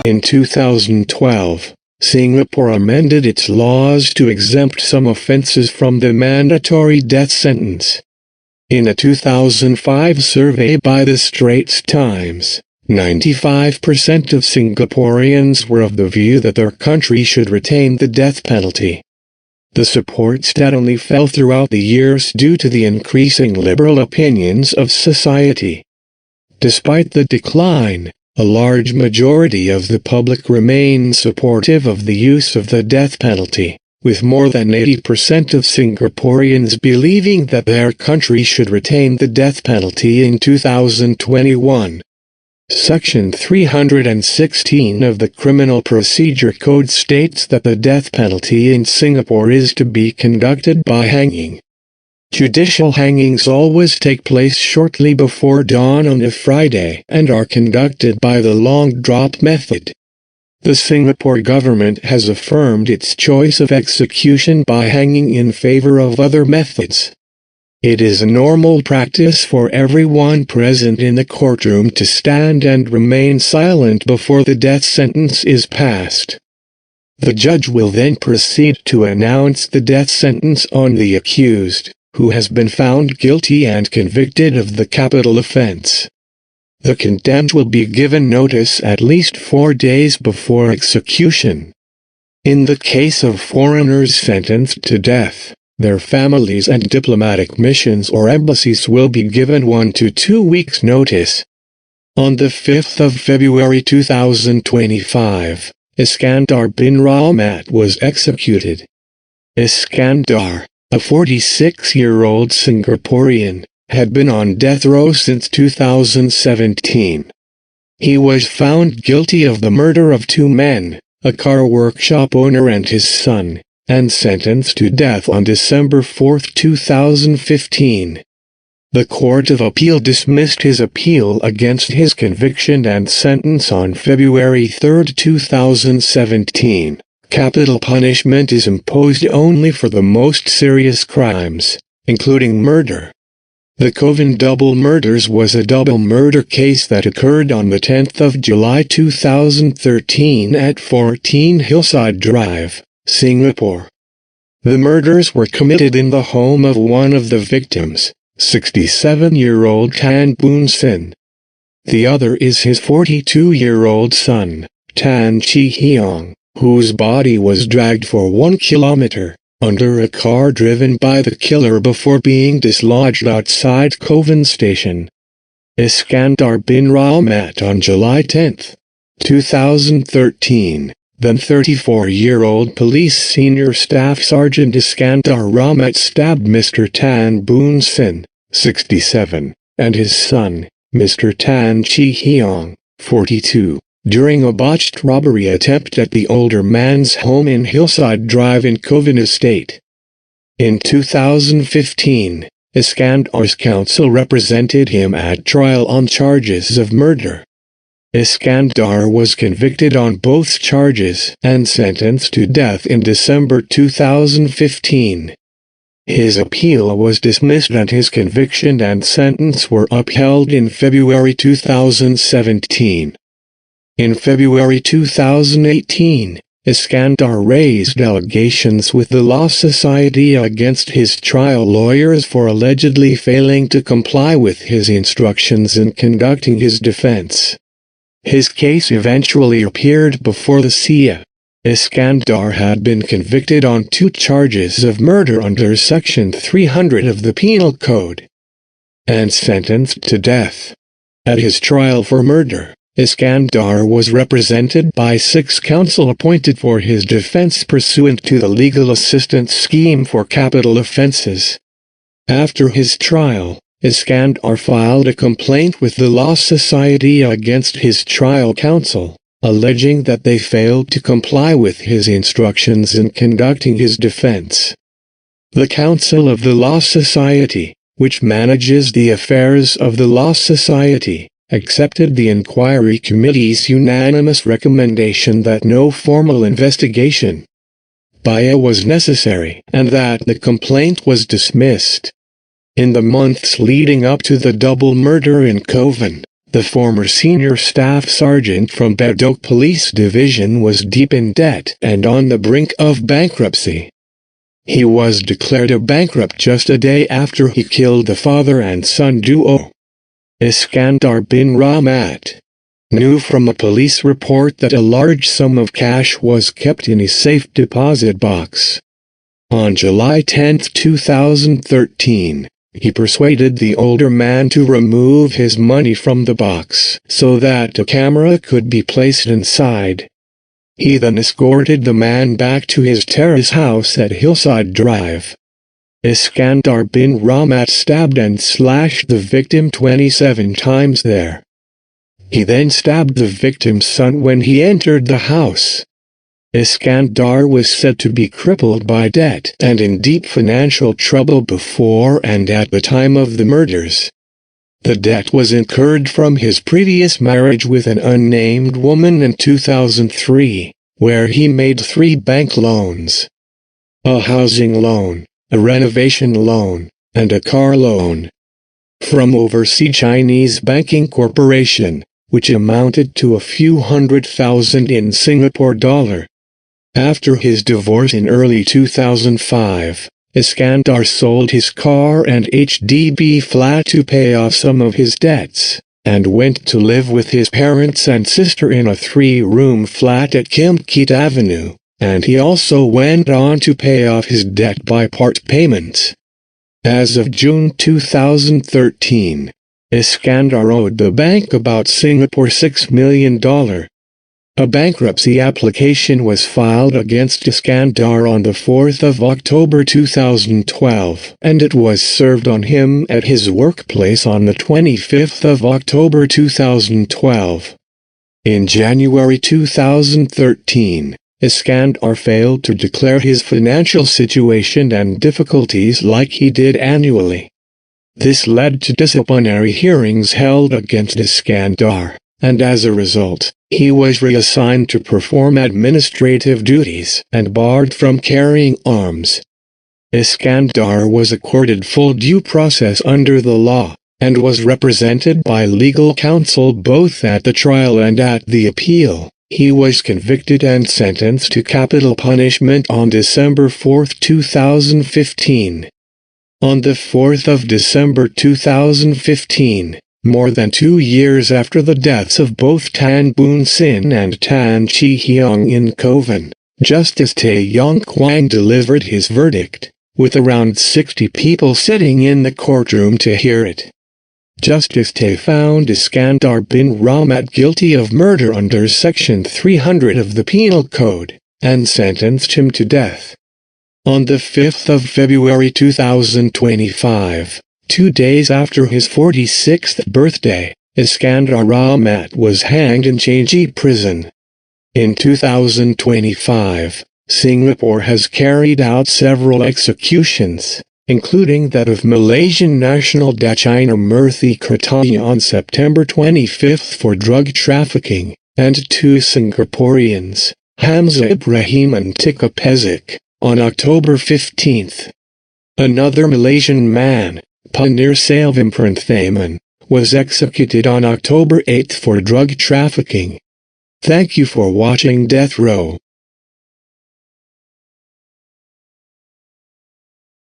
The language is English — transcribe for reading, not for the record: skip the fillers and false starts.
In 2012, Singapore amended its laws to exempt some offences from the mandatory death sentence. In a 2005 survey by the Straits Times, 95% of Singaporeans were of the view that their country should retain the death penalty. The support steadily fell throughout the years due to the increasing liberal opinions of society. Despite the decline, a large majority of the public remain supportive of the use of the death penalty, with more than 80% of Singaporeans believing that their country should retain the death penalty in 2021. Section 316 of the Criminal Procedure Code states that the death penalty in Singapore is to be conducted by hanging. Judicial hangings always take place shortly before dawn on a Friday and are conducted by the long drop method. The Singapore government has affirmed its choice of execution by hanging in favor of other methods. It is a normal practice for everyone present in the courtroom to stand and remain silent before the death sentence is passed. The judge will then proceed to announce the death sentence on the accused, who has been found guilty and convicted of the capital offense. The condemned will be given notice at least 4 days before execution. In the case of foreigners sentenced to death, their families and diplomatic missions or embassies will be given 1 to 2 weeks' notice. On the 5th of February 2025, Iskandar bin Rahmat was executed. Iskandar, a 46-year-old Singaporean, had been on death row since 2017. He was found guilty of the murder of 2 men, a car workshop owner and his son, and sentenced to death on December 4, 2015. The Court of Appeal dismissed his appeal against his conviction and sentence on February 3, 2017. Capital punishment is imposed only for the most serious crimes, including murder. The Kovan double murders was a double murder case that occurred on the 10th of July 2013 at 14 Hillside Drive, Singapore. The murders were committed in the home of one of the victims, 67-year-old Tan Boon Sin. The other is his 42-year-old son, Tan Chi Heong, whose body was dragged for 1 kilometer under a car driven by the killer before being dislodged outside Kovan Station. Iskandar bin Rahmat on July 10, 2013. Then 34-year-old police senior staff sergeant Iskandar Rahmat stabbed Mr. Tan Boon Sin, 67, and his son, Mr. Tan Chi Heong, 42, during a botched robbery attempt at the older man's home in Hillside Drive in Kovan Estate. In 2015, Iskandar's counsel represented him at trial on charges of murder. Iskandar was convicted on both charges and sentenced to death in December 2015. His appeal was dismissed and his conviction and sentence were upheld in February 2017. In February 2018, Iskandar raised allegations with the Law Society against his trial lawyers for allegedly failing to comply with his instructions in conducting his defense. His case eventually appeared before the CIA. Iskandar had been convicted on 2 charges of murder under Section 300 of the Penal Code, and sentenced to death. At his trial for murder, Iskandar was represented by 6 counsel appointed for his defense pursuant to the Legal Assistance Scheme for Capital Offenses. After his trial, Iskandar filed a complaint with the Law Society against his trial counsel, alleging that they failed to comply with his instructions in conducting his defense. The Council of the Law Society, which manages the affairs of the Law Society, accepted the inquiry committee's unanimous recommendation that no formal investigation was necessary and that the complaint was dismissed. In the months leading up to the double murder in Kovan, The former senior staff sergeant from Bedok Police Division was deep in debt and on the brink of bankruptcy. He was declared a bankrupt just a day after he killed the father and son duo. Iskandar bin Rahmat knew from a police report that a large sum of cash was kept in his safe deposit box. On July 10, 2013, he persuaded the older man to remove his money from the box so that a camera could be placed inside. He then escorted the man back to his terrace house at Hillside Drive. Iskandar bin Rahmat stabbed and slashed the victim 27 times there. He then stabbed the victim's son when he entered the house. Iskandar was said to be crippled by debt and in deep financial trouble before and at the time of the murders. The debt was incurred from his previous marriage with an unnamed woman in 2003, where he made 3 bank loans: a housing loan, a renovation loan, and a car loan, from overseas Chinese banking corporation, which amounted to a few $100,000 in Singapore dollar. After his divorce in early 2005, Iskandar sold his car and HDB flat to pay off some of his debts, and went to live with his parents and sister in a 3-room flat at Kim Keat Avenue, and he also went on to pay off his debt by part payments. As of June 2013, Iskandar owed the bank about $6 million. A bankruptcy application was filed against Iskandar on the 4th of October 2012, and it was served on him at his workplace on the 25th of October 2012. In January 2013, Iskandar failed to declare his financial situation and difficulties like he did annually. This led to disciplinary hearings held against Iskandar, and as a result, he was reassigned to perform administrative duties and barred from carrying arms. Iskandar was accorded full due process under the law, and was represented by legal counsel both at the trial and at the appeal. He was convicted and sentenced to capital punishment on December 4, 2015. On the 4th of December 2015, more than 2 years after the deaths of both Tan Boon Sin and Tan Chi Hyung in Kovan, Justice Tae Yong Kwang delivered his verdict, with around 60 people sitting in the courtroom to hear it. Justice Tae found Iskandar bin Rahmat guilty of murder under Section 300 of the Penal Code, and sentenced him to death. On the 5th of February 2025, 2 days after his 46th birthday, Iskandar Rahmat was hanged in Changi prison. In 2025, Singapore has carried out several executions, including that of Malaysian national Dachina Murthy Kertaya on September 25 for drug trafficking, and 2 Singaporeans, Hamza Ibrahim and Tika Pezik, on October 15. Another Malaysian man, Panir Salvimpranathaman, was executed on October 8 for drug trafficking. Thank you for watching Death Row.